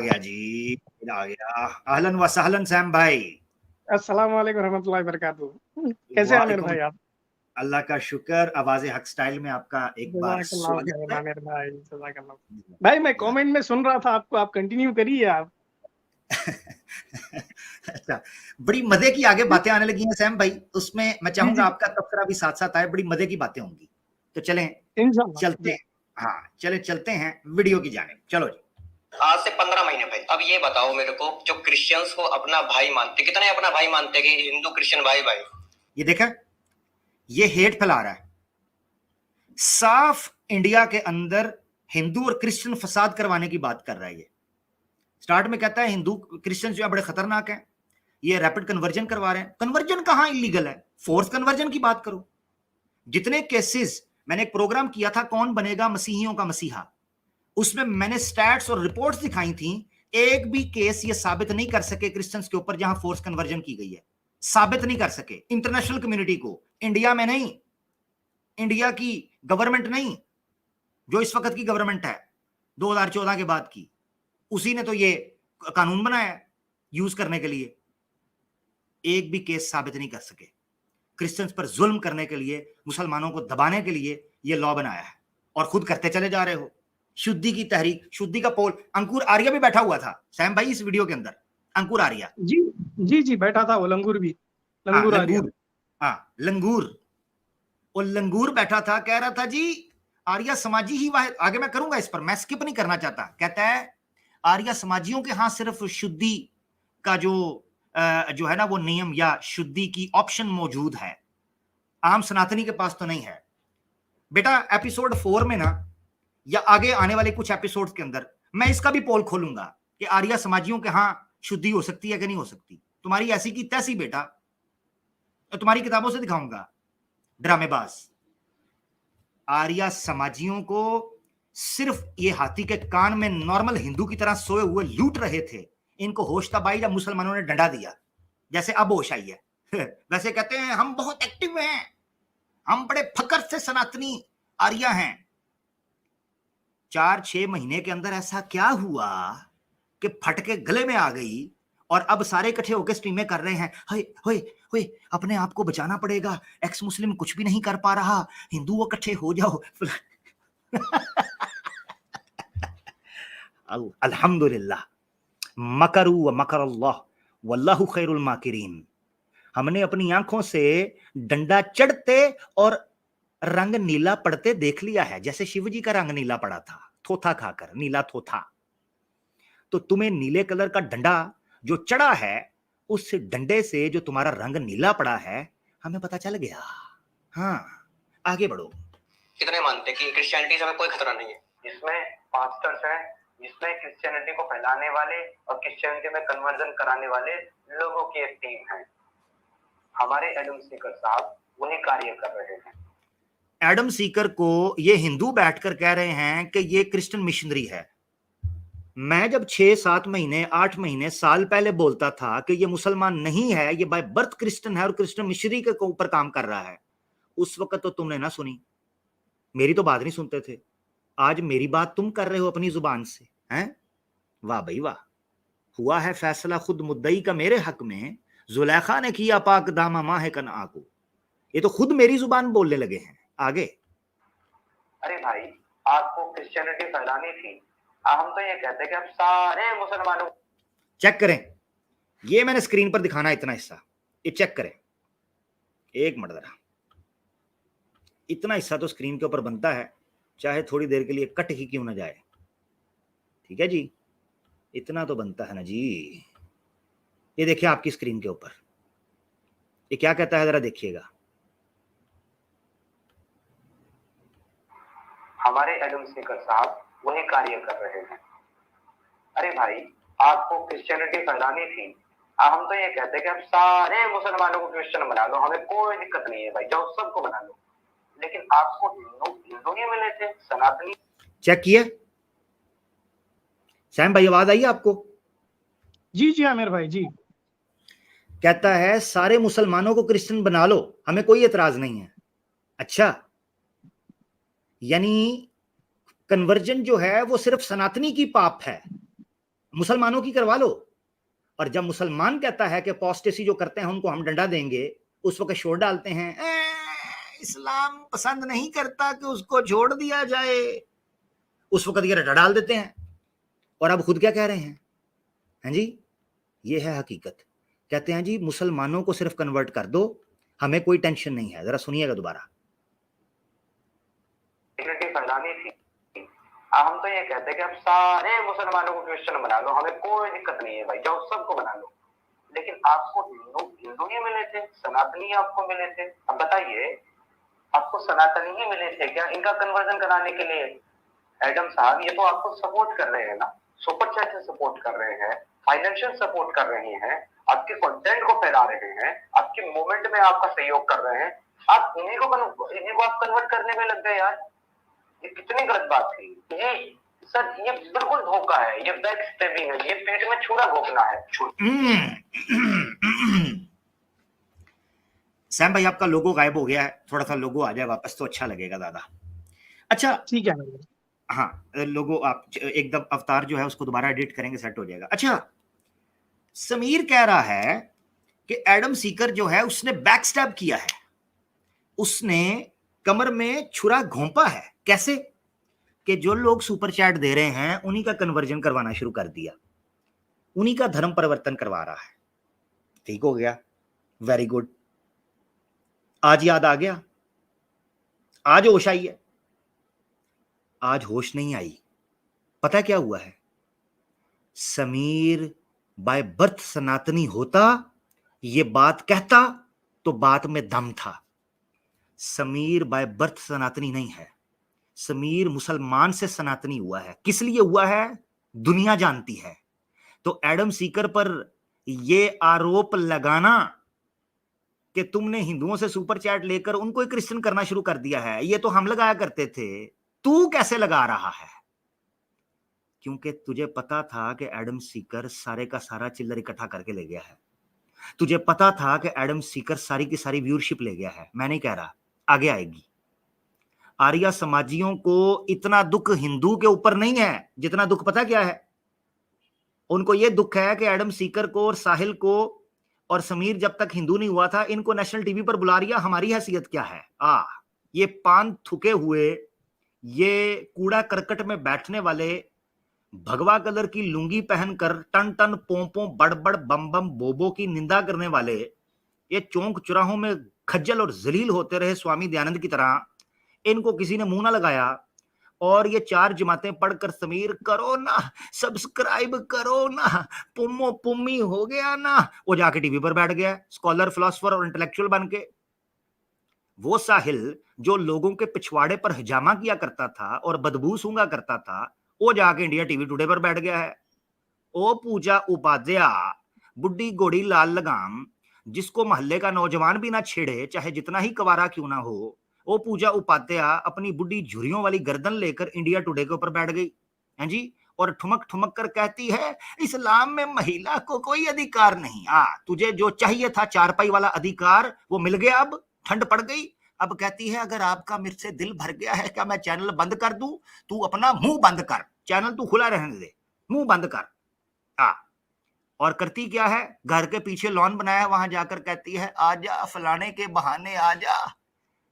गया जी, आ गया। अहलन व सहलन सैम भाई। अस्सलाम वालेकुम रहमतुल्लाहि वबरकातुहू। कैसे हैं आमिर वालेकुम, भाई आप? अल्लाह का शुक्र। आवाज़े हक स्टाइल में आपका एक बार जज़ाकल्लाह स्वागत खैरन है। आमिर भाई, जज़ाकल्लाह। भाई मैं कमेंट में सुन रहा था आपको, आप कंटिन्यू करिए आप। अच्छा, बड़ी मजे की आगे बातें आने लगी हैं सैम भाई, उसमें मैं जी, चाहूंगा जी। आपका तबसरा भी साथ साथ आए। बड़ी मजे की बातें होंगी, तो चलें इंशाल्लाह चलते जी। हैं। हाँ चलते हैं वीडियो की जाने। चलो जी। आज से 15 महीने पहले। अब ये बताओ मेरे को, जो क्रिश्चियंस को अपना भाई मानते, कितने अपना भाई मानते कि हिंदू क्रिश्चियन भाई भाई? ये देखा, ये हेट फैला रहा है साफ। इंडिया के अंदर हिंदू और क्रिश्चियन फसाद करवाने की बात कर रहा है। ये स्टार्ट में कहता है हिंदू क्रिश्चियन जो है बड़े खतरनाक हैं, ये रैपिड कन्वर्जन करवा रहे हैं। कन्वर्जन कहां इलीगल है? फोर्स कन्वर्जन की बात करो। जितने केसेस, मैंने एक प्रोग्राम किया था कौन बनेगा मसीहियों का मसीहा, उसमें मैंने स्टैट्स और रिपोर्ट्स दिखाई थी। एक भी केस ये साबित नहीं कर सके क्रिश्चियंस के ऊपर जहां फोर्स कन्वर्जन की गई है, साबित नहीं कर सके। इंटरनेशनल कम्युनिटी को, इंडिया में नहीं, इंडिया की गवर्नमेंट नहीं, जो इस वक्त की गवर्नमेंट है 2014 के बाद की, उसी ने तो ये कानून बनाया यूज करने के लिए। एक भी केस साबित नहीं कर सके। क्रिश्चियंस पर जुल्म करने के लिए, मुसलमानों को दबाने के लिए ये लॉ बनाया है, और खुद करते चले जा रहे हो। शुद्धि की तहरीक, शुद्धि का पोल, अंकुर आर्या भी बैठा हुआ था सैम भाई इस वीडियो के अंदर। अंकुर आर्या, जी, जी, जी बैठा था वो लंगूर भी, हाँ लंगूर आर्या। लंगूर, हाँ लंगूर, वो लंगूर बैठा था, कह रहा था जी आर्या समाजी ही वाहिद। आगे मैं करूंगा इस पर, मैं स्किप नहीं करना चाहता। कहता है आर्या समाजियों के हां सिर्फ शुद्धि का जो है ना वो नियम या शुद्धि की ऑप्शन मौजूद है, आम सनातनी के पास तो नहीं है। बेटा एपिसोड 4 में ना, या आगे आने वाले कुछ एपिसोड्स के अंदर मैं इसका भी पोल खोलूंगा कि आर्या समाजियों के हां शुद्धि हो सकती है कि नहीं हो सकती। तुम्हारी ऐसी की तैसी बेटा, तो तुम्हारी किताबों से दिखाऊंगा ड्रामेबाज। आर्या समाजियों को सिर्फ ये हाथी के कान में नॉर्मल हिंदू की तरह सोए हुए लूट रहे थे, इनको होश तबाही जब मुसलमानों ने डंडा दिया, जैसे अब होश आई है। वैसे कहते हैं हम बहुत एक्टिव हैं, हम बड़े फकर से सनातनी आर्या हैं। 4-6 महीने के अंदर ऐसा क्या हुआ कि फटके गले में आ गई, और अब सारे इकट्ठे होकर स्ट्रीमें कर रहे हैं, होए होए होए अपने आप को बचाना पड़ेगा, एक्स मुस्लिम कुछ भी नहीं कर पा रहा, हिंदू इकट्ठे हो जाओ। अल्हम्दुलिल्लाह, मकरू व मकर अल्लाह वल्लाहु खैरुल माकिरीन। हमने अपनी आंखों से डंडा चढ़ते और रंग नीला पड़ते देख लिया है, जैसे शिवजी का रंग नीला पड़ा था थोथा खाकर, नीला थोथा। तो तुम्हें नीले कलर का डंडा जो चढ़ा है, उस डंडे से जो तुम्हारा रंग नीला पड़ा है, हमें पता चल गया। हाँ आगे बढ़ो। कितने मानते कि क्रिश्चियनिटी से हमें कोई खतरा नहीं है? जिसमें पास्टर्स हैं, जिसमें क्रिश्चियनिटी को फैलाने वाले और क्रिश्चियनिटी में कन्वर्जन कराने वाले लोगों की एक टीम है। हमारे एडम सीकर साहब वही कार्य कर रहे हैं। एडम सीकर को ये हिंदू बैठकर कह रहे हैं कि ये क्रिश्चियन मिशनरी है। मैं जब 6-7 महीने 8 महीने साल पहले बोलता था कि ये मुसलमान नहीं है, ये बाय बर्थ क्रिश्चियन है और क्रिश्चियन मिशनरी के ऊपर काम कर रहा है, उस वक्त तो तुमने ना सुनी, मेरी तो बात नहीं सुनते थे। आज मेरी बात तुम कर रहे हो अपनी जुबान से, हैं? वाह भाई वाह। हुआ है फैसला खुद मुद्दई का मेरे हक में, जुलेखा ने किया पाक दामा माह कनआ को। ये तो खुद मेरी जुबान बोलने लगे हैं। आगे। अरे भाई, आपको क्रिश्चियनिटी फैलानी थी, हम तो ये कहते कि आप सारे मुसलमानों। चेक करें, ये मैंने स्क्रीन पर दिखाना इतना हिस्सा, ये चेक करें एक मिनट जरा। इतना हिस्सा तो स्क्रीन के ऊपर बनता है, चाहे थोड़ी देर के लिए कट ही क्यों ना जाए। ठीक है जी, इतना तो बनता है ना जी। ये देखिए आपकी स्क्रीन के ऊपर, ये क्या कहता है जरा देखिएगा। हमारे एडम स्पीकर साहब वही कार्य कर रहे हैं। अरे भाई, आपको क्रिश्चियनिटी फैलानी थी, हम तो ये कहते कि आप सारे मुसलमानों को क्रिश्चियन बना लो, हमें कोई दिक्कत नहीं है भाई, जाओ सबको बना लो। लेकिन आपको हिंदू ही मिले थे, सनातनी। चेक किया सैम भाई, आवाज आई आपको? जी, जी आमिर भाई जी। कहता है सारे मुसलमानों को क्रिश्चियन बना लो, हमें कोई एतराज नहीं है। अच्छा, यानी कन्वर्जन जो है वो सिर्फ सनातनी की पाप है, मुसलमानों की करवा लो। और जब मुसलमान कहता है कि अपोस्टेसी जो करते हैं उनको हम डंडा देंगे, उस वक्त शोर डालते हैं इस्लाम पसंद नहीं करता कि उसको छोड़ दिया जाए, उस वक्त ये रटा डाल देते हैं। और अब खुद क्या कह रहे हैं जी, ये है हकीकत। कहते हैं जी मुसलमानों को सिर्फ कन्वर्ट कर दो, हमें कोई टेंशन नहीं है। जरा सुनिएगा दोबारा। फैलानी थी, हम तो ये कहते हैं कि आप सारे मुसलमानों को क्रिश्चियन बना लो, हमें कोई दिक्कत नहीं है भाई, जाओ सबको बना लो। लेकिन आपको हिंदू ही मिले थे, सनातनी आपको मिले थे। अब बताइए, आपको सनातनी ही मिले थे क्या इनका कन्वर्जन कराने के लिए? एडम साहब ये तो आपको सपोर्ट कर रहे हैं ना, सुपर चैट से सपोर्ट कर रहे हैं, फाइनेंशियल सपोर्ट कर रहे हैं, आपके कंटेंट को फैला रहे हैं, आपके मूवमेंट में आपका सहयोग कर रहे हैं। आप इन्हीं को आप कन्वर्ट करने में लग गए यार। ये कितनी गलत बात थी ये सर, ये बिल्कुल धोखा है, ये बैक स्टेपिंग है, ये पेट में छुरा घोंपना है। सैम भाई आपका लोगो गायब हो गया है, थोड़ा सा लोगो आ जाए वापस तो अच्छा लगेगा दादा। अच्छा ठीक है, हाँ लोगो आप एकदम अवतार जो है उसको दोबारा एडिट करेंगे, सेट हो जाएगा। अच्छा समीर कह रहा है कि एडम सीकर जो है उसने बैकस्टैब किया है, उसने कमर में छुरा घोंपा है। कैसे? कि जो लोग सुपर चैट दे रहे हैं उन्हीं का कन्वर्जन करवाना शुरू कर दिया, उन्हीं का धर्म परिवर्तन करवा रहा है। ठीक हो गया, वेरी गुड। आज याद आ गया, आज होश आई है। आज होश नहीं आई। पता क्या हुआ है? समीर बाय बर्थ सनातनी होता, ये बात कहता तो बात में दम था। समीर बाय बर्थ सनातनी नहीं है, समीर मुसलमान से सनातनी हुआ है। किस लिए हुआ है दुनिया जानती है। तो एडम सीकर पर यह आरोप लगाना कि तुमने हिंदुओं से सुपर चैट लेकर उनको ही क्रिश्चियन करना शुरू कर दिया है, ये तो हम लगाया करते थे, तू कैसे लगा रहा है? क्योंकि तुझे पता था कि एडम सीकर सारे का सारा चिल्लर इकट्ठा करके ले गया है। तुझे पता था कि एडम सीकर सारी की सारी व्यूअरशिप ले गया है। मैं नहीं कह रहा, आगे आएगी। आर्या समाजियों को इतना दुख हिंदू के ऊपर नहीं है जितना दुख पता क्या है? उनको यह दुख है कि एडम सीकर को और साहिल को और समीर जब तक हिंदू नहीं हुआ था इनको नेशनल टीवी पर बुला रिया, हमारी हैसियत क्या है? ये पान थुके हुए, ये कूड़ा करकट में बैठने वाले, भगवा कलर की लुंगी पहनकर टन टन पोंपों बड़बड़ बम बम बोबो की निंदा करने वाले, ये चौक चौराहों में खज्जल और जलील होते रहे स्वामी दयानंद की तरह, इनको किसी ने मुंह ना लगाया। और ये चार जमातें पढ़कर समीर करो ना, सब्सक्राइब करो ना, पुम्मो पुम्मी हो गया ना, वो जाके टीवी पर बैठ गया स्कॉलर, फिलोसोफर और इंटेलेक्चुअल बन के। वो साहिल जो लोगों के पिछवाड़े पर हिजामा किया करता था और बदबू सूंघा करता था, वो जाके इंडिया टीवी टुडे पर बैठ गया है। ओ पूजा उपाध्याय, बुड्ढी गोड़ी लाल लगाम, जिसको मोहल्ले का नौजवान भी ना छेड़े चाहे जितना ही कवारा क्यों ना हो, वो पूजा उपाध्याय अपनी बुड्ढी झुरियों वाली गर्दन लेकर इंडिया टुडे के ऊपर बैठ गई है जी, और ठुमक ठुमक कर कहती है इस्लाम में महिला को कोई अधिकार नहीं। तुझे जो चाहिए था चारपाई वाला अधिकार वो मिल गया, अब ठंड पड़ गई। अब कहती है अगर आपका मेरे से दिल भर गया है क्या मैं चैनल बंद कर दूं? तू अपना मुंह बंद कर, चैनल तू खुला रहने दे, मुंह बंद कर। और करती क्या है? घर के पीछे लॉन बनाया, वहां जाकर कहती है आजा फलाने के बहाने आजा।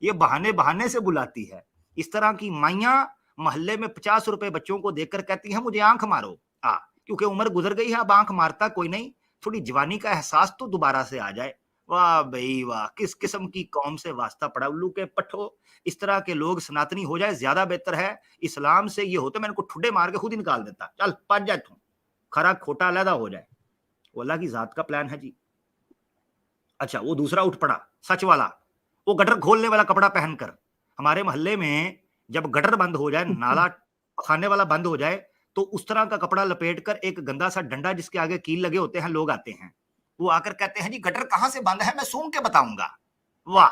ये बहाने बहाने से बुलाती है। इस तरह की माइयां मोहल्ले में 50 रुपए बच्चों को देकर कहती है मुझे आंख मारो, क्योंकि उम्र गुजर गई है, अब आंख मारता कोई नहीं, थोड़ी जवानी का एहसास तो दोबारा से आ जाए। वाह भाई वाह, किस किस्म की कौम से वास्ता पड़ा उल्लू के पट्ठो। इस तरह के लोग सनातनी हो जाए ज्यादा बेहतर है। इस्लाम से ये होते मैं इनको ठुड्डे मार के खुद ही निकाल देता, चल पच जाए तू, खरा खोटा अलहदा हो जाए। वो अल्लाह की जात का प्लान है जी। अच्छा वो दूसरा उठ पड़ा सच वाला, वो गटर खोलने वाला कपड़ा पहनकर। हमारे मोहल्ले में जब गटर बंद हो जाए, नाला खाने वाला बंद हो जाए, तो उस तरह का कपड़ा लपेटकर एक गंदा सा डंडा जिसके आगे कील लगे होते हैं, लोग आते हैं, वो आकर कहते हैं जी गटर कहां से बंद है मैं सूंघ के बताऊंगा। वाह,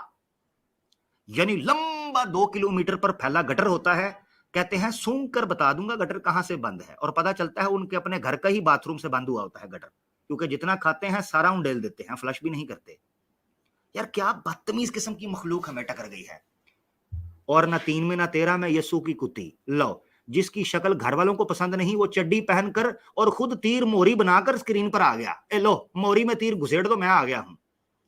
यानी लंबा 2 किलोमीटर पर फैला गटर होता है, कहते हैं सूंघ कर बता दूंगा गटर कहां से बंद है। और पता चलता है उनके अपने घर का ही बाथरूम से बंद हुआ होता है गटर, क्योंकि जितना खाते हैं सारा उंडेल देते हैं, फ्लश भी नहीं करते। यार क्या बदतमीज किस्म की मखलूक हमें टकर गई है। और ना 3 में ना 13 में यस्सू की कुत्ती। लो जिसकी शक्ल घर वालों को पसंद नहीं, वो चड्डी पहनकर और खुद तीर मोहरी बनाकर स्क्रीन पर आ गया। ए लो मोहरी में तीर घुसेड़ दो, मैं आ गया हूं।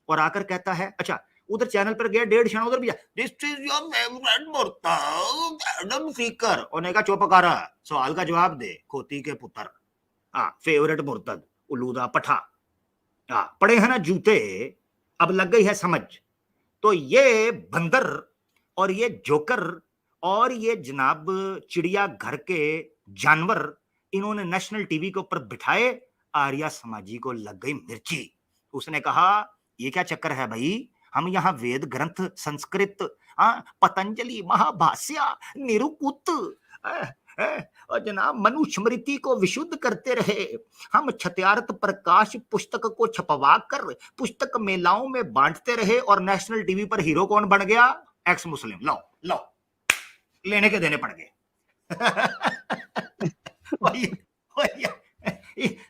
और आकर कहता है, अच्छा उधर चैनल पर गया, 1.5 क्षण उधर भी, दिस इज योर फेवरेट मुर्तद एडम सीकर। उन्होंने कहा चुप कर, सवाल का जवाब दे खोती के पुत्र। हाँ, फेवरेट मुर्तद उलूदा पठा, हाँ पड़े हैं ना जूते, अब लग गई है समझ। तो ये बंदर और ये जोकर और ये जनाब चिड़िया घर के जानवर, इन्होंने नेशनल टीवी के ऊपर बिठाए, आर्या समाजी को लग गई मिर्ची। उसने कहा ये क्या चक्कर है भाई, हम यहाँ वेद ग्रंथ संस्कृत, पतंजलि महाभाष्य निरुकुत और जनाब मनुस्मृति को विशुद्ध करते रहे। हम छत्यार्थ प्रकाश पुस्तक को छपवा कर पुस्तक मेलाओं में बांटते रहे, और नेशनल टीवी पर हीरो कौन बन गया, एक्स मुस्लिम। लो लो लेने के देने पड़ गए।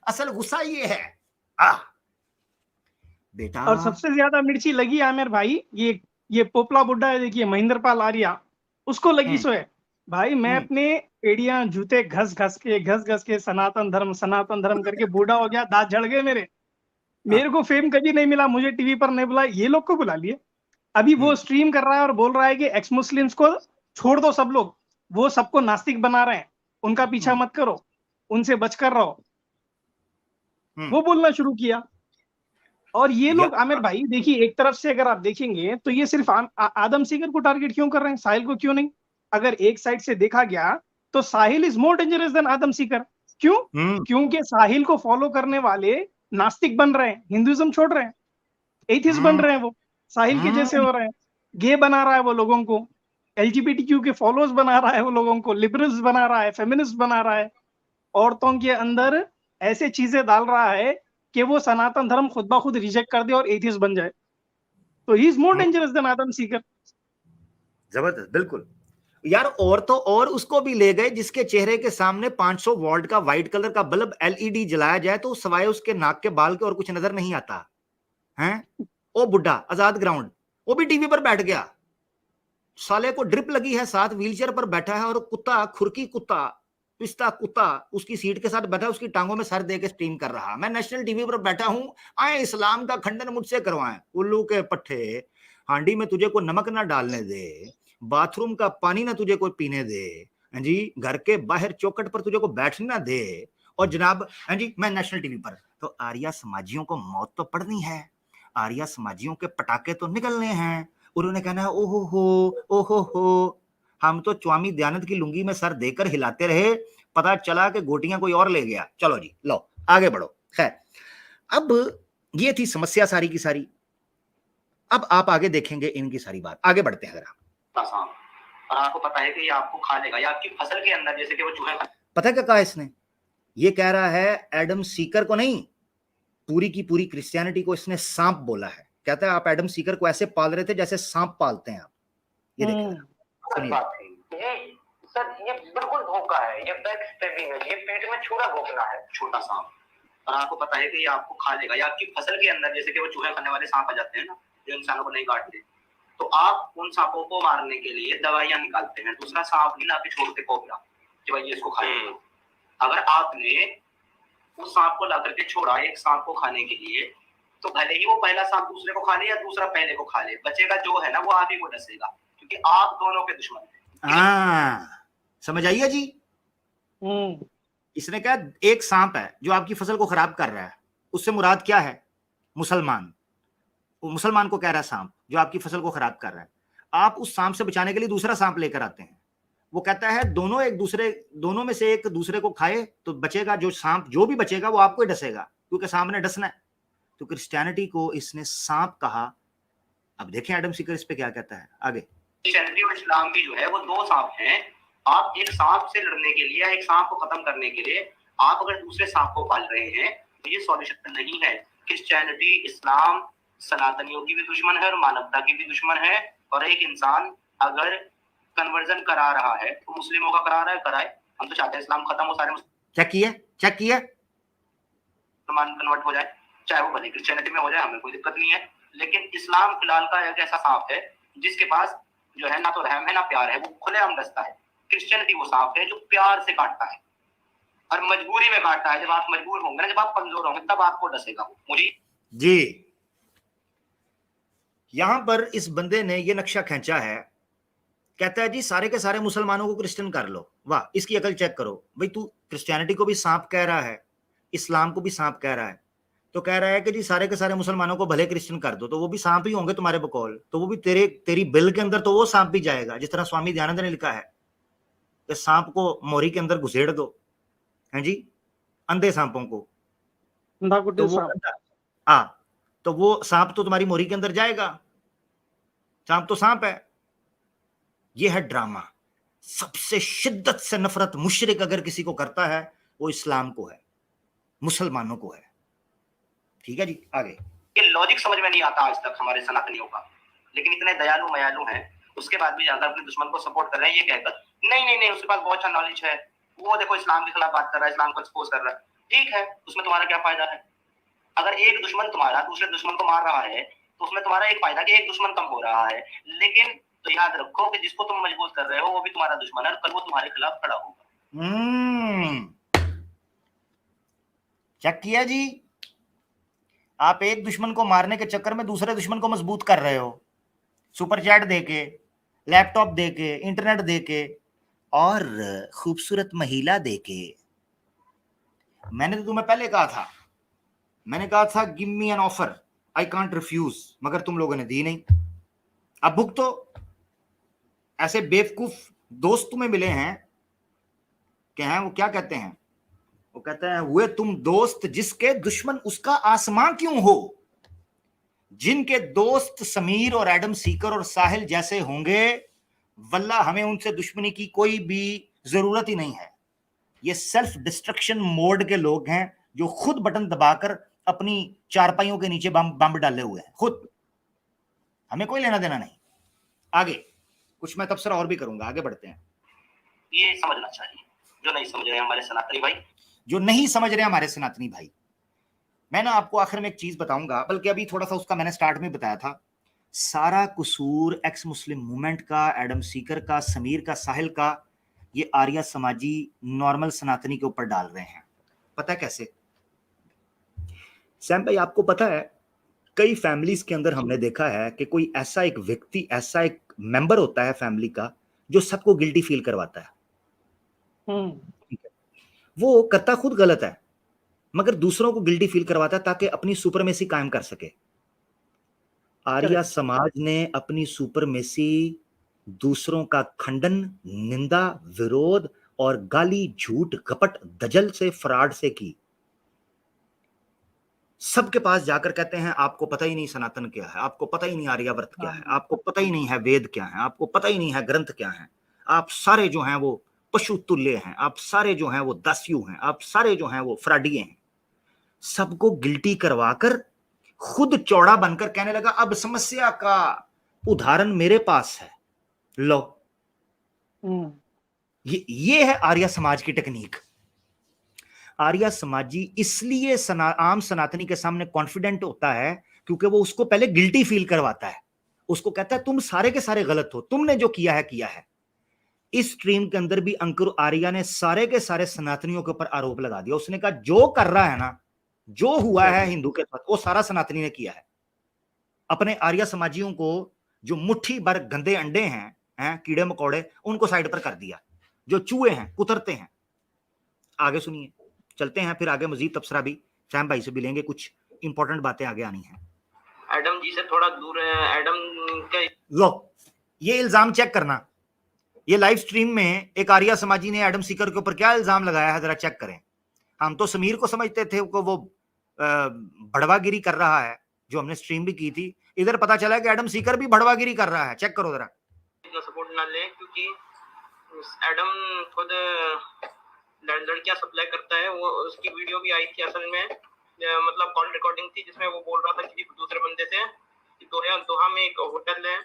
असल गुस्सा ये है बेटा। और सबसे ज्यादा मिर्ची लगी आमिर भाई, ये पोपला बुड्ढा है, देखिए महेंद्रपाल आर्या, उसको लगी सो है भाई। मैं अपने एड़ियां जूते घस घस के सनातन धर्म करके बूढ़ा हो गया, दांत झड़ गए मेरे। मेरे को फेम कभी नहीं मिला, मुझे टीवी पर नहीं बुलाया, ये लोग को बुला लिए। अभी वो स्ट्रीम कर रहा है और बोल रहा है कि एक्स मुस्लिम्स को छोड़ दो, सब लोग वो सबको नास्तिक बना रहे हैं, उनका पीछा मत करो, उनसे बचकर रहो। वो बोलना शुरू किया। और ये लोग आमिर भाई देखिए, एक तरफ से अगर आप देखेंगे तो ये सिर्फ आदम सीकर को टारगेट क्यों कर रहे हैं, साहिल को क्यों नहीं? अगर एक साइड से देखा गया तो साहिल is more dangerous than Adam Sikar. क्यों? क्योंकि साहिल को फॉलो करने वाले नास्तिक बन रहे हैं, हिंदुइज्म छोड़ रहे हैं, एथिस्ट बन रहे हैं, वो साहिल के जैसे हो रहे हैं, गे बना रहा है वो लोगों को, एलजीबीटीक्यू के फॉलोअर्स बना रहा है वो लोगों को, लिबरल्स बना रहा है, फेमिनिस्ट बना रहा है, औरतों के अंदर ऐसे चीजें डाल रहा है कि वो सनातन धर्म खुद ब खुद रिजेक्ट कर दे और एथिस्ट बन जाए। तो he is more dangerous than Adam Seeker. जबरदस्त, बिल्कुल यार। और तो और उसको भी ले गए जिसके चेहरे के सामने 500 वॉल्ट का व्हाइट कलर का बल्ब एलईडी जलाया जाए तो सवाए उसके नाक के बाल के और कुछ नजर नहीं आता है। ओ बुड्ढा आजाद ग्राउंड, वो भी टीवी पर बैठ गया, साले को ड्रिप लगी है, साथ व्हीलचेयर पर बैठा है, और कुत्ता खुरकी कुत्ता पिस्ता कुत्ता उसकी सीट के साथ बैठा, उसकी टांगों में सर दे के स्ट्रीम कर रहा। मैं नेशनल टीवी पर बैठा हूं, आए इस्लाम का खंडन मुझसे करवाएं। उल्लू के पट्टे, हांडी में तुझे कोई नमक ना डालने दे, बाथरूम का पानी ना तुझे कोई पीने दे जी, घर के बाहर चौकट पर तुझे को बैठने ना दे, और जनाब जी मैं नेशनल टीवी पर। तो आर्या समाजियों को मौत तो पड़नी है, आर्या समाजियों के पटाखे तो निकलने हैं। उन्होंने कहना है ओहो हो, हम तो स्वामी दयानंद की लुंगी में सर देकर हिलाते रहे, पता चला कि गोटियां कोई और ले गया। चलो जी लो आगे बढ़ो। खैर, अब ये थी समस्या सारी की सारी। अब आप आगे देखेंगे इनकी सारी बात, आगे बढ़ते हैं। अगर और आपको पता है कि ये आपको खा लेगा, या आपकी फसल के अंदर जैसे कि वो चूहे, पता क्या कहा इसने? ये कह रहा है एडम सीकर को नहीं, पूरी की पूरी क्रिश्चियनिटी को इसने सांप बोला है। कहता है आप एडम सीकर को ऐसे पाल रहे थे जैसे सांप पालते हैं आप। ये देखिए सर, ये बिल्कुल धोखा है, ये बैक स्टैबिंग है, ये पेट में छुरा भोंकना है, छोटा सांप। और आपको पता है कि ये आपको खा लेगा, या आपकी फसल के अंदर जैसे कि वो चूहे खाने वाले सांप आ जाते हैं ना, जो इंसानों को नहीं काटते, तो आप उन सांपों को मारने के लिए दवाइयां निकालते हैं। दूसरा सांप नहीं लाके छोड़ते कोबरा कि भाई इसको खाइए। अगर आपने उस सांप को ला करके छोड़ा एक सांप को खाने के लिए, तो भले ही वो पहला सांप दूसरे को खा ले या दूसरा पहले को खा ले, बचेगा जो है ना वो आप ही को डसेगा, क्योंकि आप दोनों के दुश्मन हैं। समझ आइए जी। इसने कहा एक सांप है जो आपकी फसल को खराब कर रहा है, उससे मुराद क्या है? मुसलमान। मुसलमान को कह रहा है सांप जो आपकी फसल को खराब कर रहा है। आप उस सांप से बचाने के लिए दूसरा सांप लेकर आते हैं। वो कहता है दोनों में से एक दूसरे को खाए तो बचेगा जो सांप, जो भी बचेगा वो आपको ही डसेगा, क्योंकि सांप ने डसना है। तो क्रिश्चियनिटी को इसने सांप कहा। अब देखें एडम सीकर इस पे क्या कहता है आगे। क्रिश्चियनिटी और इस्लाम की जो है वो दो सांप हैं। आप एक सांप से लड़ने के लिए, एक सांप को खत्म करने के लिए आप अगर दूसरे सांप को पाल रहे हैं तो ये सॉल्यूशन नहीं है। क्रिश्चियनिटी, इस्लाम सनातनियों की भी दुश्मन है और मानवता की भी दुश्मन है। और एक इंसान अगर कन्वर्जन करा रहा है तो मुस्लिमों का करा रहा है, कराए। हम तो चाहते हैं इस्लाम खत्म हो, सारे चेक किया मुसलमान कन्वर्ट हो जाए, चाहे वो भले क्रिश्चियनिटी में हो जाए, हमें कोई दिक्कत नहीं है। लेकिन इस्लाम फिलहाल का एक ऐसा सांप है जिसके पास जो है ना तो रहम है ना प्यार है, वो खुलेआम डसता है। क्रिश्चियनिटी वो सांप है जो प्यार से काटता है और मजबूरी में काटता है। जब आप मजबूर होंगे ना, जब आप कमजोर होंगे, तब आपको डसेगा वो। मुझे जी, यहां पर इस बंदे ने ये नक्शा खींचा है, कहता है जी सारे के सारे मुसलमानों को क्रिश्चियन कर लो। वाह, इसकी अकल चेक करो भाई। तू क्रिश्चियनिटी को भी सांप कह रहा है, इस्लाम को भी सांप कह रहा है, तो कह रहा है कि जी सारे के सारे मुसलमानों को भले क्रिश्चियन कर दो, तो वो भी सांप ही होंगे तुम्हारे बकौल, तो वो भी तेरी बिल के अंदर तो वो सांप भी जाएगा। जिस तरह स्वामी दयानंद ने लिखा है कि सांप को मोरी के अंदर घुसेड़ दो, हैं जी, अंधे सांपों को, तो वो तो वो सांप तो तुम्हारी मोरी के अंदर जाएगा। सांप तो सांप है। ये है ड्रामा। सबसे शिद्दत से नफरत मुशरिक अगर किसी को करता है वो इस्लाम को है, मुसलमानों को है। ठीक है जी, आगे। ये लॉजिक समझ में नहीं आता आज तक हमारे सनातनियों का, लेकिन इतने दयालु मयालु हैं, उसके बाद भी ज्यादा अपने दुश्मन को सपोर्ट कर रहे हैं ये कहकर नहीं नहीं नहीं उसके पास बहुत अच्छा नॉलेज है, वो देखो इस्लाम के खिलाफ बात कर रहा है, इस्लाम को एक्सपोज कर रहा है। ठीक है, उसमें तुम्हारा क्या फायदा है? अगर एक दुश्मन तुम्हारा दूसरे दुश्मन को मार रहा है तो उसमें तुम्हारा एक फायदा कि एक दुश्मन कम हो रहा है, लेकिन तो याद रखो कि जिसको तुम मजबूत कर रहे हो वो भी तुम्हारा दुश्मन है और कल वो तुम्हारे खिलाफ खड़ा होगा। चेक किया जी? आप एक दुश्मन को मारने के चक्कर में दूसरे दुश्मन को मजबूत कर रहे हो, सुपर चैट देके, लैपटॉप देके, इंटरनेट देके और खूबसूरत महिला देके। मैंने तो तुम्हें पहले कहा था, मैंने कहा था give me an offer I can't refuse, मगर तुम लोगों ने दी नहीं। अब भुगतो। ऐसे बेवकूफ दोस्त तुम्हें मिले हैं कि हैं वो क्या कहते हैं, वो कहते हैं हुए तुम दोस्त जिसके दुश्मन उसका आसमां क्यों हो। जिनके दोस्त समीर और एडम सीकर और साहिल जैसे होंगे, वल्लाह हमें उनसे दुश्मनी की कोई भी जरूरत ही नहीं है। ये सेल्फ डिस्ट्रक्शन मोड के लोग हैं जो खुद बटन दबाकर अपनी चारपाइयों के नीचे बम डाले हुए हैं खुद। हमें कोई लेना देना नहीं। आगे कुछ मैं तबसरा और भी करूंगा, आगे बढ़ते हैं। ये समझना चाहिए जो नहीं समझ रहे हमारे सनातनी भाई, जो नहीं समझ रहे हमारे सनातनी भाई। मैं ना आपको आखिर में एक चीज बताऊंगा, बल्कि अभी थोड़ा सा उसका मैंने स्टार्ट में बताया था। सारा कसूर एक्स मुस्लिम मूवमेंट का, एडम सीकर का, समीर का, साहिल का, ये आर्या समाजी नॉर्मल सनातनी के ऊपर डाल रहे हैं। पता है कैसे? सैम भाई आपको पता है कई फैमिलीज के अंदर हमने देखा है कि कोई ऐसा एक व्यक्ति, ऐसा एक मेंबर होता है फैमिली का जो सबको गिल्टी फील करवाता है। वो करता खुद गलत है मगर दूसरों को गिल्टी फील करवाता है ताकि अपनी सुपरमेसी कायम कर सके। आर्या समाज ने अपनी सुपरमेसी दूसरों का खंडन, निंदा, विरोध और गाली, झूठ, कपट, दजल से, फ्रॉड से की। सबके पास जाकर कहते हैं आपको पता ही नहीं सनातन क्या है, आपको पता ही नहीं आर्यावर्त क्या है, आपको पता ही नहीं है वेद क्या है, आपको पता ही नहीं है ग्रंथ क्या है, आप सारे जो हैं वो पशु तुल्य हैं, आप सारे जो हैं वो दास्यु हैं, आप सारे जो हैं वो फ्राडिये हैं। सबको गिल्टी करवाकर खुद चौड़ा बनकर कहने लगा अब समस्या का उदाहरण मेरे पास है, लो। ये है आर्या समाज की टेक्निक। आर्या समाजी इसलिए आम सनातनी के सामने कॉन्फिडेंट होता है क्योंकि वो उसको पहले गिल्टी फील करवाता है। उसको कहता है तुम सारे के सारे गलत हो, तुमने जो किया है किया है। इस स्ट्रीम के अंदर भी अंकुर आर्या ने सारे के सारे सनातनियों के ऊपर आरोप लगा दिया। उसने कहा जो कर रहा है ना, जो हुआ है हिंदू के साथ, वो सारा सनातनी ने किया है। अपने आर्या समाजियों को जो मुट्ठी भर गंदे अंडे हैं कीड़े मकोड़े, उनको साइड पर कर दिया। जो चूहे हैं, कुतरते हैं। आगे सुनिए, चलते हैं फिर आगे मजीद तबसरा भी सैम भाई से भी लेंगे, कुछ इंपॉर्टेंट बातें आगे आनी है। एडम जी से थोड़ा दूर है। एडम का लो ये इल्जाम चेक करना। ये लाइव स्ट्रीम में एक आर्या समाजी ने एडम सीकर के ऊपर क्या इल्जाम लगाया है, जरा चेक करें। हम तो समीर को समझते थे को वो भड़वागिरी कर रहा है, जो हमने स्ट्रीम भी की थी। इधर पता चला कि एडम सीकर भी भड़वागिरी कर रहा है। चेक करो जरा। सपोर्ट ना ले, क्योंकि एडम खुद लड़कियां सप्लाई करता है। वो उसकी वीडियो भी आई थी असल में, मतलब कॉल रिकॉर्डिंग थी जिसमें वो बोल रहा था कि दूसरे बंदे से कि दोहा में एक होटल है,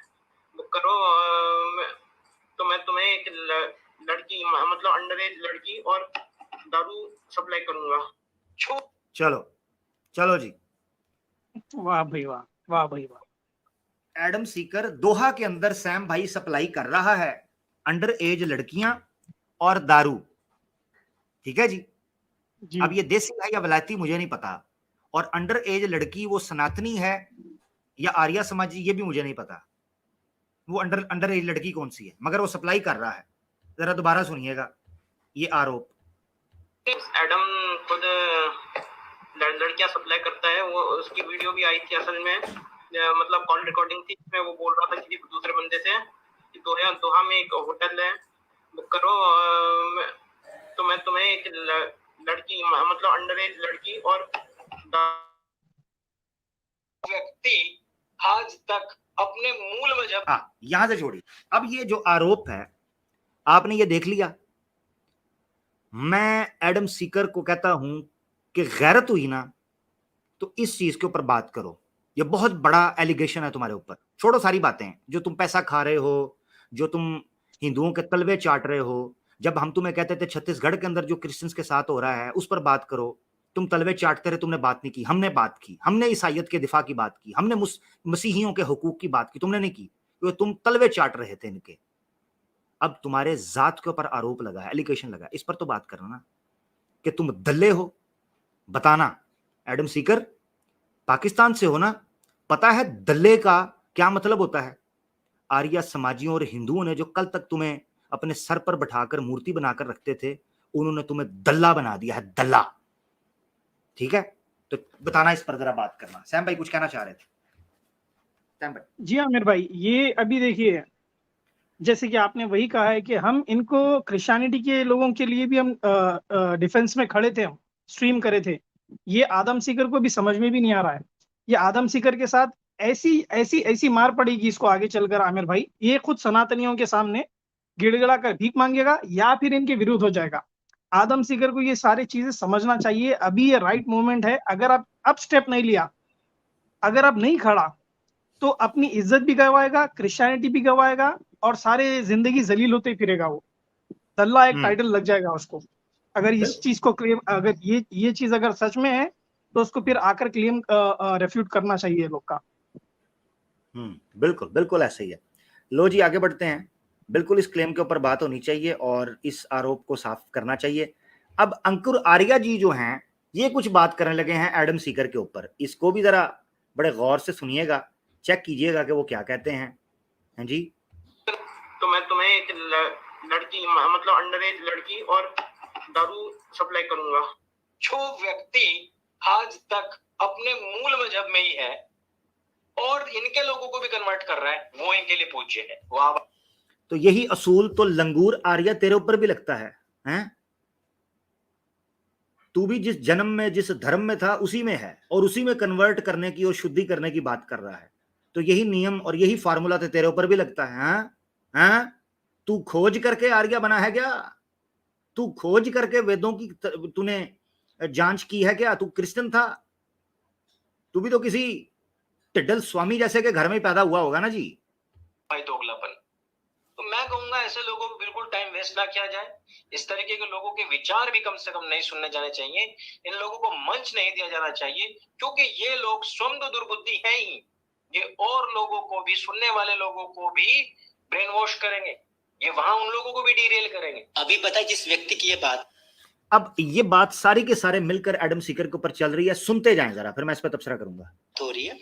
बुक करो तो मैं तुम्हें एक लड़की, मतलब अंडर एज लड़की और दारू सप्लाई करूंगा। चलो चलो जी, वाह भाई वाह, वाह भाई वाह। एडम सीकर दोहा के अंदर सैम भाई सप्लाई कर रहा है अंडर एज लड़कियां और दारू। ठीक है जी। जी अब ये देसी है या वलायती मुझे नहीं पता, और अंडर एज लड़की वो सनातनी है या आर्या समाजी ये भी मुझे नहीं पता, वो अंडर एज लड़की कौन सी है, मगर वो सप्लाई कर रहा है। जरा दोबारा सुनिएगा ये आरोप। एडम खुद लड़कियां सप्लाई करता है, वो उसकी वीडियो भी आई थी असल में, मतलब कॉल रिकॉर्डिंग थी, इसमें वो बोल रहा था किसी दूसरे बंदे से कि दोहा में एक होटल है, बुक करो, तो मैं तुम्हें एक लड़की मतलब अंडर एज लड़की और व्यक्ति आज तक अपने मूल मजहब यहां से छोड़िए। अब ये जो आरोप है आपने ये देख लिया। मैं एडम सीकर को कहता हूं कि गैरत हुई ना तो इस चीज के ऊपर बात करो। ये बहुत बड़ा एलिगेशन है तुम्हारे ऊपर। छोड़ो सारी बातें जो तुम पैसा खा रहे हो, जो तुम हिंदुओं के तलवे चाट रहे हो। जब हम तुम्हें कहते थे छत्तीसगढ़ के अंदर जो क्रिश्चियंस के साथ हो रहा है उस पर बात करो, तुम तलवे चाटते रहे, तुमने बात नहीं की। हमने बात की, हमने ईसाइयत के दिफा की बात की, हमने मसीहियों के हुकूक की बात की, तुमने नहीं की क्योंकि तुम तलवे चाट रहे थे इनके। अब तुम्हारे जात के ऊपर आरोप लगा है, एलिगेशन लगा, इस पर तो बात करना ना कि तुम दल्ले हो। बताना एडम सीकर, पाकिस्तान से हो ना, पता है दल्ले का क्या मतलब होता है। आर्या समाजियों और हिंदुओं ने जो कल तक तुम्हें अपने सर पर बैठाकर मूर्ति बनाकर रखते थे, उन्होंने तुम्हें दल्ला बना दिया है, दल्ला। ठीक है, तो बताना इस पर जरा बात करना। सैम भाई कुछ कहना चाह रहे थे। सैम भाई। जी आमिर भाई, ये अभी देखिए जैसे कि आपने वही कहा है कि हम इनको क्रिश्चियनिटी के लोगों के लिए भी हम डिफेंस में खड़े थे, हम स्ट्रीम करे थे। ये आदम सीकर को भी समझ में भी नहीं आ रहा है। ये आदम सीकर के साथ ऐसी ऐसी ऐसी मार पड़ेगी इसको आगे चलकर आमिर भाई, ये खुद सनातनियों के सामने गिड़गिड़ा कर भीख मांगेगा या फिर इनके विरुद्ध हो जाएगा। आदम सीकर को ये सारी चीजें समझना चाहिए। अभी ये राइट मोमेंट है। अगर आप अब स्टेप नहीं लिया, अगर आप नहीं खड़ा, तो अपनी इज्जत भी गवाएगा, क्रिश्चियनिटी भी गवाएगा और सारे जिंदगी जलील होते फिरेगा। वो दल्ला एक टाइटल लग जाएगा उसको। अगर इस चीज को क्लेम, अगर ये चीज अगर सच में है तो उसको फिर आकर क्लेम रेफ्यूट करना चाहिए लोग का। बिल्कुल बिल्कुल ऐसे ही है। लो जी आगे बढ़ते हैं। बिल्कुल इस क्लेम के ऊपर बात होनी चाहिए और इस आरोप को साफ करना चाहिए। अब अंकुर आर्या जी जो हैं ये कुछ बात करने लगे हैं एडम सीकर के ऊपर। इसको भी जरा बड़े गौर से सुनिएगा, चेक कीजिएगा कि वो क्या कहते हैं। हैं जी, तो मैं तुम्हें एक लड़की मतलब अंडर एज लड़की और दारू सप्लाई करूंगा। जो व्यक्ति आज तक अपने मूल मजहब में ही है और इनके लोगों को भी कन्वर्ट कर रहा है, वो इनके लिए पूज्य है। वाह। तो यही असूल तो लंगूर आर्या तेरे ऊपर भी लगता है, हैं? तू भी जिस जन्म में जिस धर्म में था उसी में है और उसी में कन्वर्ट करने की और शुद्धि करने की बात कर रहा है। तो यही नियम और यही फार्मूला तो तेरे ऊपर भी लगता है। हाँ, तू खोज करके आर्या बना है क्या? तू खोज करके वेदों की तूने जांच की है क्या? तू क्रिश्चियन था? तू भी तो किसी टिड्डल स्वामी जैसे के घर में पैदा हुआ होगा ना जी। भाई दोगलापन। तो मैं कहूंगा ऐसे लोगों को बिल्कुल टाइम वेस्ट ना किया जाए। इस तरीके के लोगों के विचार भी कम से कम नहीं सुनने जाने चाहिए। इन लोगों को मंच नहीं दिया जाना चाहिए क्योंकि ये लोग स्वयं तो दुर्बुद्धि है ही, ये और लोगों को भी, सुनने वाले लोगों को भी ब्रेन वॉश करेंगे। ये वहां उन लोगों को भी डीरेल करेंगे। अभी पता है जिस व्यक्ति की ये बात, अब ये बात सारी के सारे मिलकर एडम सीकर के ऊपर चल रही है। सुनते जाएं जरा, फिर मैं इस पर तबसरा करूंगा। हो रही है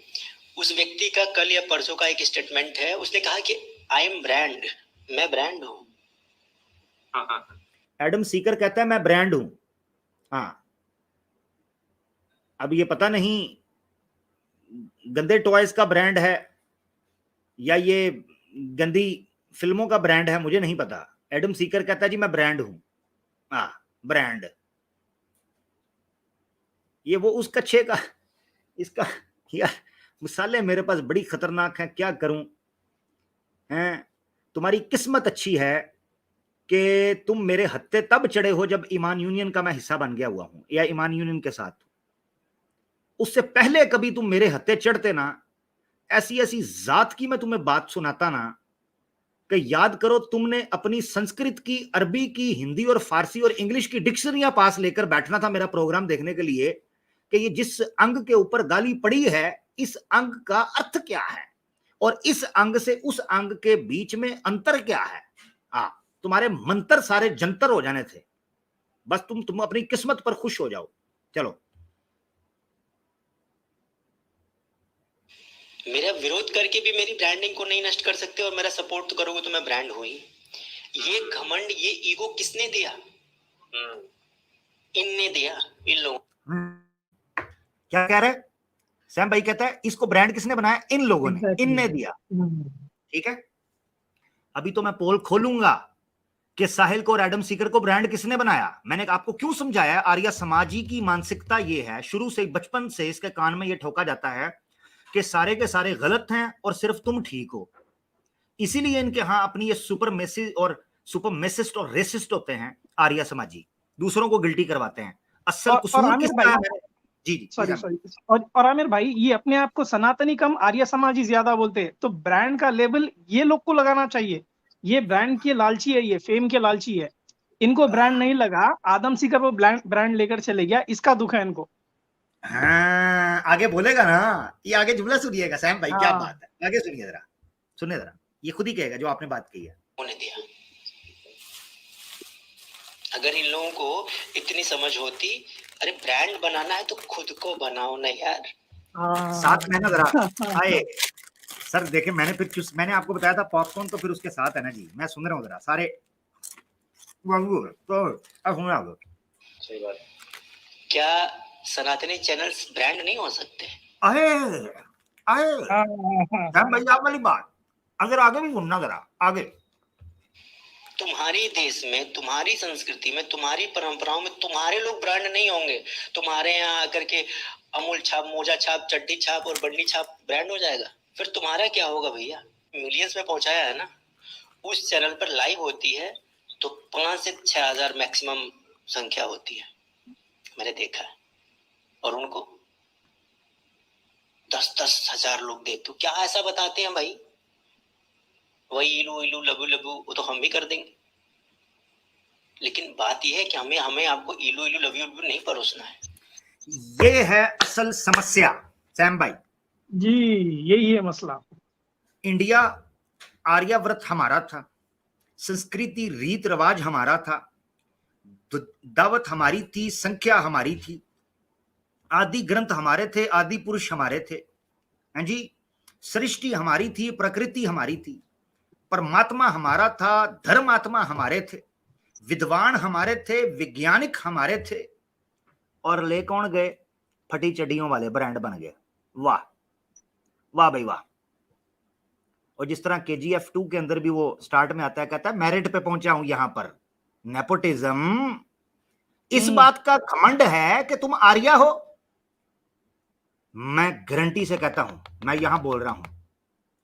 उस व्यक्ति का कल या परसों का एक स्टेटमेंट है। उसने कहा कि आई एम ब्रांड, मैं ब्रांड हूं। एडम सीकर कहता है मैं ब्रांड हूं। हाँ, अब ये पता नहीं गंदे टॉयज का ब्रांड है या ये गंदी फिल्मों का ब्रांड है, मुझे नहीं पता। एडम सीकर कहता है जी मैं ब्रांड हूं। हाँ, ब्रांड। ये वो उस कच्छे का, इसका यार मिसालें मेरे पास बड़ी खतरनाक हैं, क्या करूं। हैं, तुम्हारी किस्मत अच्छी है कि तुम मेरे हत्थे तब चढ़े हो जब ईमान यूनियन का मैं हिस्सा बन गया हुआ हूं या ईमान यूनियन के साथ। उससे पहले कभी तुम मेरे हत्थे चढ़ते ना, ऐसी ऐसी जात की मैं तुम्हें बात सुनाता ना कि याद करो तुमने अपनी संस्कृत की, अरबी की, हिंदी और फारसी और इंग्लिश की डिक्शनरियां पास लेकर बैठना था मेरा प्रोग्राम देखने के लिए कि ये जिस अंग के ऊपर गाली पड़ी है इस अंग का अर्थ क्या है और इस अंग से उस अंग के बीच में अंतर क्या है। तुम्हारे मंत्र सारे जंतर हो जाने थे, बस तुम अपनी किस्मत पर खुश हो जाओ। चलो। मेरा विरोध करके भी मेरी ब्रांडिंग को नहीं नष्ट कर सकते, और मेरा सपोर्ट तो करोगे तो मैं ब्रांड हूं ही। ये घमंड, ये ईगो किसने दिया? इनने दिया, इन लोगों। क्या कह रहे सैम भाई? कहता है इसको ब्रांड किसने बनाया? इन लोगों ने, Exactly. इनने दिया। ठीक है, अभी तो मैं पोल खोलूंगा कि साहिल को और एडम सीकर को ब्रांड किसने बनाया। मैंने आपको क्यों समझाया, आर्य समाजी की मानसिकता ये है, शुरू से बचपन से इसके कान में ये ठोका जाता है कि सारे के सारे गलत हैं और सिर्फ तुम ठीक हो। इसीलिए इनके यहाँ अपनी ये सुपरमेसिस्ट और रेसिस्ट होते हैं आर्य समाजी, दूसरों को गिल्टी करवाते हैं। असल कसूर किसका है? जी सॉरी और आमिर भाई, ये अपने आप को सनातनी कम आर्य समाजी ज्यादा बोलते हैं, तो ब्रांड का लेबल ये लोग को लगाना चाहिए। ये ब्रांड के लालची है, ये फेम के लालची है। इनको ब्रांड नहीं लगा, आदम सीकर वो ब्रांड लेकर चले गया, इसका दुख है इनको। हाँ, आगे बोलेगा ना, ये आगे जुमला सुनिएगा सैम भाई, क्या बात है, आगे सुनिए जरा, सुनिए जरा, ये खुद ही कहेगा जो आपने बात कही है। उन्हें दिया। अगर इन लोगों को इतनी समझ होती, अरे ब्रांड बनाना है तो खुद को बनाओ ना यार। साथ में ना जरा आए सर, देखे मैंने आपको बताया था पॉपकॉर्न, तो फिर उसके साथ है ना जी, मैं सुन रहा हूँ जरा सारे तो अब सुन रहा हूँ। सही बात। क्या सनातनी चैनल्स ब्रांड नहीं हो सकते? आए सैम भाई, आप वाली बात अगर आगे भी सुनना जरा, आगे। तुम्हारी देश में, तुम्हारी संस्कृति में, तुम्हारी परंपराओं में तुम्हारे लोग ब्रांड नहीं होंगे। तुम्हारे यहाँ आकर के अमूल छाप, मोजा छाप, चड्डी छाप और बंडी छाप ब्रांड हो जाएगा। फिर तुम्हारा क्या होगा भैया? मिलियंस में पहुंचाया है ना। उस चैनल पर लाइव होती है तो 5 से 6 हजार मैक्सिमम संख्या होती है, मैंने देखा है। और उनको 10-10 हजार लोग देखते हो। क्या ऐसा बताते हैं भाई? वही इलू इलू लबू लबू, वो तो हम भी कर देंगे। लेकिन बात यह है कि हमें आपको इलू इलू लबू लबू नहीं परोसना है। ये है असल समस्या सैम भाई जी, यही है मसला। इंडिया आर्याव्रत हमारा था, संस्कृति रीत रिवाज हमारा था, दावत हमारी थी, संख्या हमारी थी, आदि ग्रंथ हमारे थे, आदि पुरुष हमारे थे, हैं जी, सृष्टि हमारी थी, प्रकृति हमारी थी, परमात्मा हमारा था, धर्मात्मा हमारे थे, विद्वान हमारे थे, वैज्ञानिक हमारे थे, और ले कौन गए? फटी चड्डियों वाले ब्रांड बन गए। वाह वाह भाई वाह। और जिस तरह KGF 2 के अंदर भी वो स्टार्ट में आता है, कहता है मेरिट पे पहुंचा हूं यहां पर, नेपोटिज्म। इस बात का घमंड है कि तुम आर्या हो। मैं गारंटी से कहता हूं, मैं यहां बोल रहा हूं,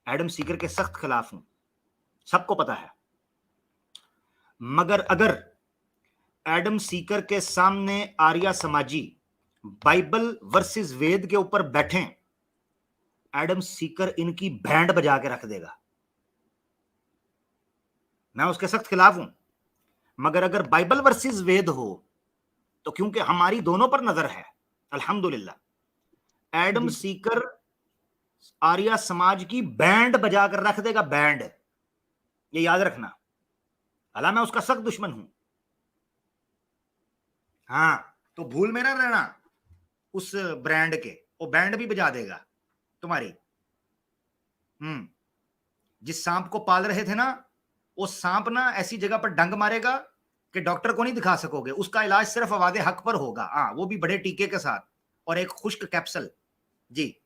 एडम सीकर के सख्त खिलाफ हूं, सबको पता है। मगर अगर एडम सीकर के सामने आर्या समाजी बाइबल वर्सेस वेद के ऊपर बैठे, एडम सीकर इनकी बैंड बजा के रख देगा। मैं उसके सख्त खिलाफ हूं। मगर अगर बाइबल वर्सेस वेद हो तो क्योंकि हमारी दोनों पर नजर है अल्हम्दुलिल्लाह, एडम सीकर आर्या समाज की बैंड बजा कर रख देगा, बैंड। ये याद रखना। हालांकि मैं उसका सख्त दुश्मन हूं, हाँ, तो भूल में ना रहना उस ब्रांड के, वो बैंड भी बजा देगा तुम्हारी। जिस सांप को पाल रहे थे ना, वो सांप ना ऐसी जगह पर डंग मारेगा कि डॉक्टर को नहीं दिखा सकोगे, उसका इलाज सिर्फ आवाज़े हक पर होगा। हाँ, वो भी बड़े टीके के साथ और एक खुश्क कैप्सूल। जी।